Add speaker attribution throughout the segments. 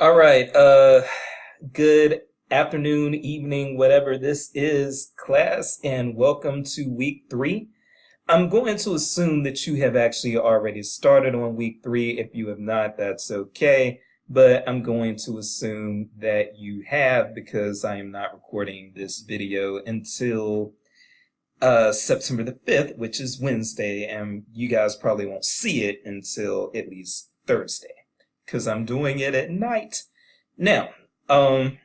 Speaker 1: All right. Good afternoon, evening, whatever this is, class, and welcome to week three. I'm going to assume that you have actually already started on week three. If you have not, that's okay. But I'm going to assume that you have because I am not recording this video until September the 5th, which is Wednesday, and you guys probably won't see it until at least Thursday because I'm doing it at night. Now, um,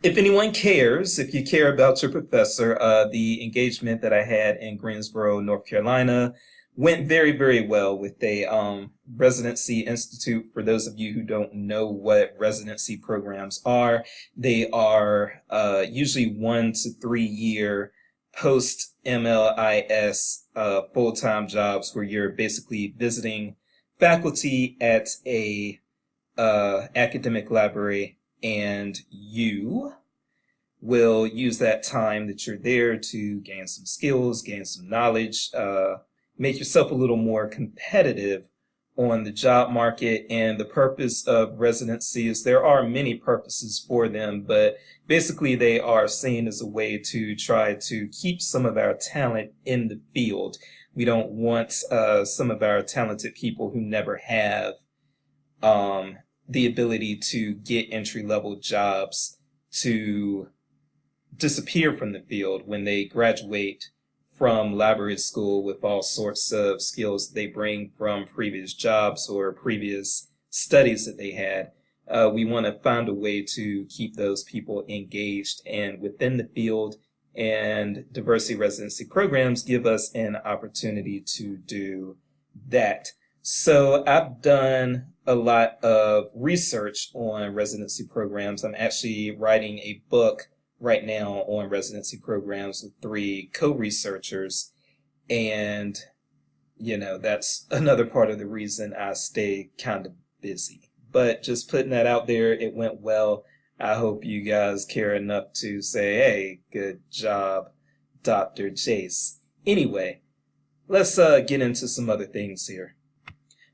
Speaker 1: if anyone cares, if you care about your professor, the engagement that I had in Greensboro, North Carolina, went very, very well with a residency institute. For those of you who don't know what residency programs are, they are usually 1 to 3 year post MLIS full-time jobs where you're basically visiting faculty at a academic library, and you will use that time that you're there to gain some skills, gain some knowledge, make yourself a little more competitive on the job market. And the purpose of residencies, there are many purposes for them, but basically they are seen as a way to try to keep some of our talent in the field. We don't want some of our talented people who never have the ability to get entry level jobs to disappear from the field when they graduate from library school with all sorts of skills they bring from previous jobs or previous studies that they had. We want to find a way to keep those people engaged and within the field, and diversity residency programs give us an opportunity to do that. So I've done a lot of research on residency programs. I'm actually writing a book right now on residency programs with three co-researchers. And, that's another part of the reason I stay kind of busy. But just putting that out there, it went well. I hope you guys care enough to say, hey, good job, Dr. Jace. Anyway, let's get into some other things here.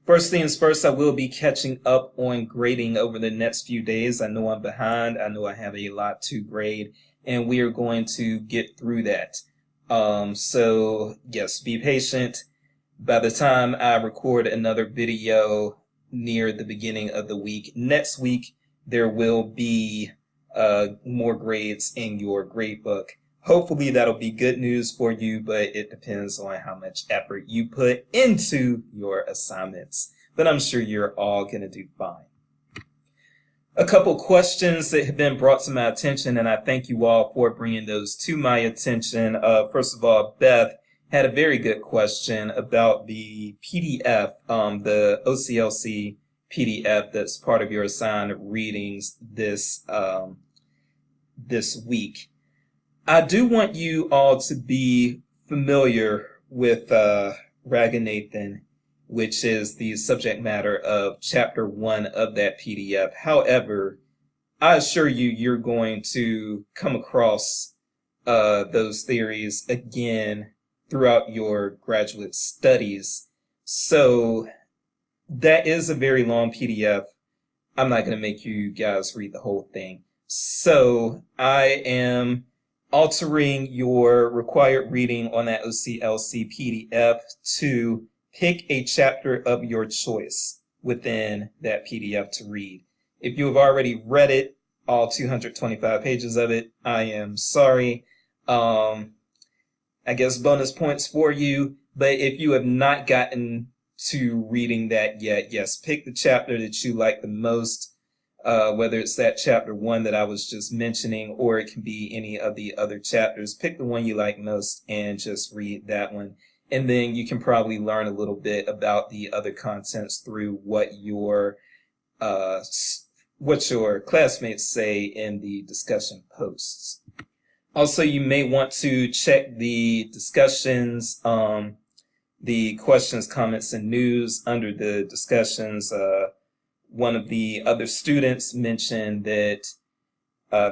Speaker 1: First things first, I will be catching up on grading over the next few days. I know I'm behind. I know I have a lot to grade, and we are going to get through that. So yes, be patient. By the time I record another video near the beginning of the week, next week, there will be more grades in your grade book. Hopefully that'll be good news for you, but it depends on how much effort you put into your assignments. But I'm sure you're all going to do fine. A couple questions that have been brought to my attention, and I thank you all for bringing those to my attention. First of all, Beth had a very good question about the PDF, the OCLC PDF that's part of your assigned readings this week. I do want you all to be familiar with Raghunathan, which is the subject matter of chapter 1 of that PDF. However, I assure you, you're going to come across those theories again throughout your graduate studies. So that is a very long PDF. I'm not going to make you guys read the whole thing. So I am altering your required reading on that OCLC PDF to pick a chapter of your choice within that PDF to read. If you have already read it, all 225 pages of it, I am sorry. I guess bonus points for you. But if you have not gotten to reading that yet, yes, pick the chapter that you like the most. Whether it's that chapter 1 that I was just mentioning, or it can be any of the other chapters. Pick the one you like most and just read that one. And then you can probably learn a little bit about the other contents through what your classmates say in the discussion posts. Also, you may want to check the discussions, the questions, comments, and news under the discussions. One of the other students mentioned that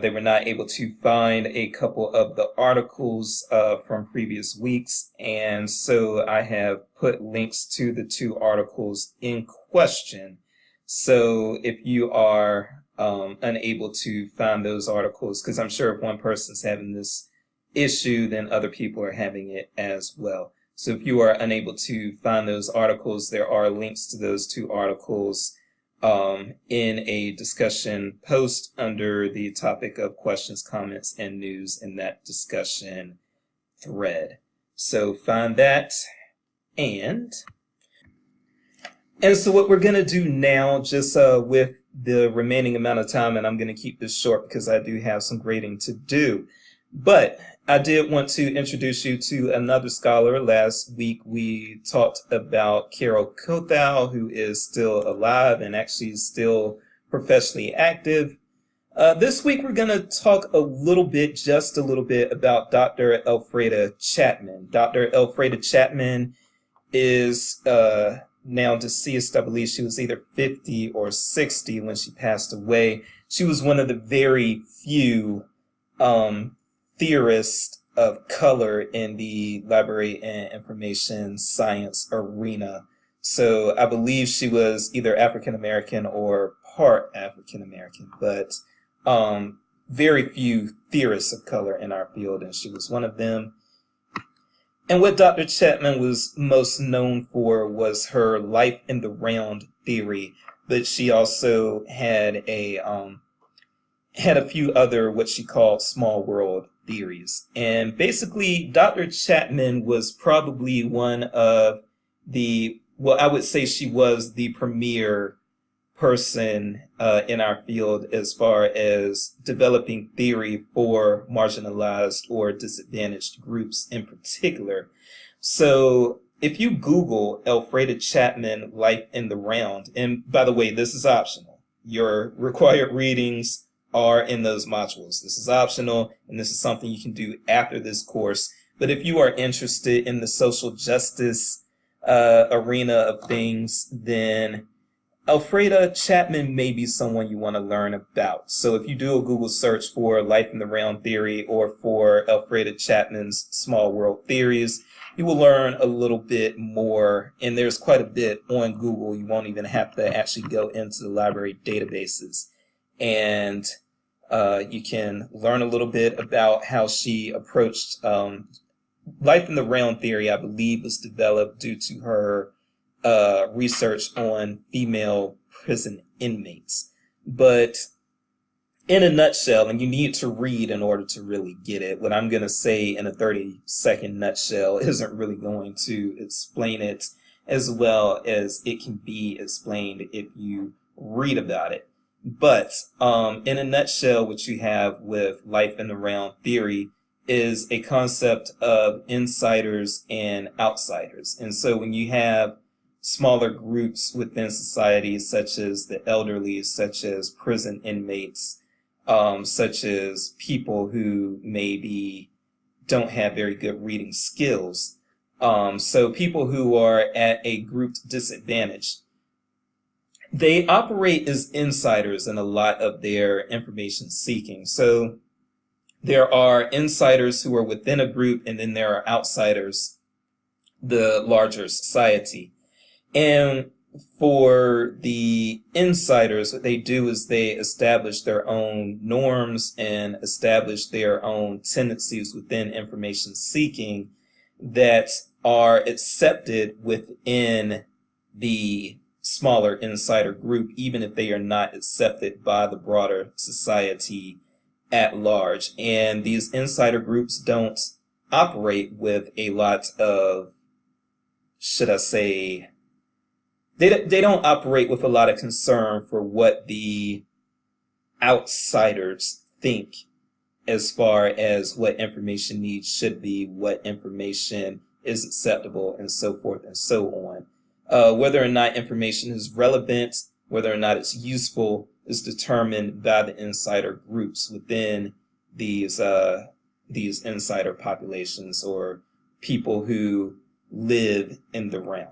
Speaker 1: they were not able to find a couple of the articles from previous weeks, and so I have put links to the two articles in question So if you are unable to find those articles, because I'm sure if one person's having this issue, then other people are having it as well. So if you are unable to find those articles, there are links to those two articles in a discussion post under the topic of questions, comments, and news in that discussion thread. So find that. And so what we're going to do now, just with the remaining amount of time, and I'm going to keep this short because I do have some grading to do, but I did want to introduce you to another scholar. Last week we talked about Carol Kothau, who is still alive and actually still professionally active. This week we're going to talk just a little bit about Dr. Elfreda Chapman. Dr. Elfreda Chapman is now deceased. I believe she was either 50 or 60 when she passed away. She was one of the very few theorists of color in the library and information science arena. So I believe she was either African American or part African American, but very few theorists of color in our field, and she was one of them. And what Dr. Chapman was most known for was her life in the round theory, but she also had a few other what she called small world theories. And basically, Dr. Chapman was probably one of I would say she was the premier person in our field as far as developing theory for marginalized or disadvantaged groups in particular. So if you Google Elfreda Chapman Life in the Round, and by the way, this is optional. Your required readings are in those modules. This is optional, and this is something you can do after this course. But if you are interested in the social justice arena of things, then Elfreda Chapman may be someone you want to learn about. So if you do a Google search for Life in the Round Theory or for Elfreda Chapman's Small World Theories, you will learn a little bit more. And there's quite a bit on Google. You won't even have to actually go into the library databases. And you can learn a little bit about how she approached Life in the Round Theory. I believe was developed due to her research on female prison inmates. But in a nutshell, and you need to read in order to really get it, what I'm going to say in a 30-second nutshell isn't really going to explain it as well as it can be explained if you read about it. But in a nutshell, what you have with Life in the Round Theory is a concept of insiders and outsiders. And so when you have smaller groups within society, such as the elderly, such as prison inmates, such as people who maybe don't have very good reading skills. So people who are at a grouped disadvantage, they operate as insiders in a lot of their information seeking. So there are insiders who are within a group, and then there are outsiders, the larger society. And for the insiders, what they do is they establish their own norms and establish their own tendencies within information seeking that are accepted within the smaller insider group, even if they are not accepted by the broader society at large. And these insider groups don't operate with a lot of, should I say, they don't operate with a lot of concern for what the outsiders think as far as what information needs should be, what information is acceptable, and so forth and so on. Whether or not information is relevant, whether or not it's useful, is determined by the insider groups within these insider populations or people who live in the round.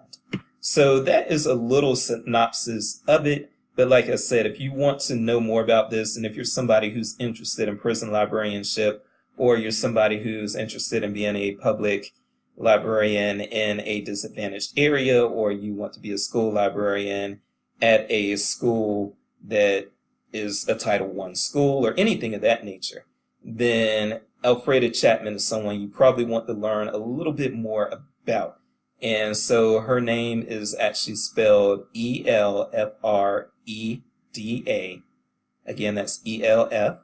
Speaker 1: So that is a little synopsis of it. But like I said, if you want to know more about this, and if you're somebody who's interested in prison librarianship, or you're somebody who's interested in being a public librarian in a disadvantaged area, or you want to be a school librarian at a school that is a Title I school or anything of that nature, then Elfreda Chapman is someone you probably want to learn a little bit more about. And so her name is actually spelled Elfreda. Again, that's Elfreda,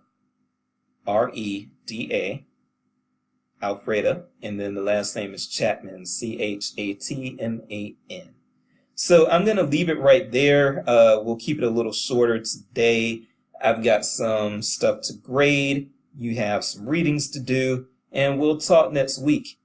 Speaker 1: Alfreda, and then the last name is Chapman, Chatman. So I'm going to leave it right there. We'll keep it a little shorter today. I've got some stuff to grade. You have some readings to do, and we'll talk next week.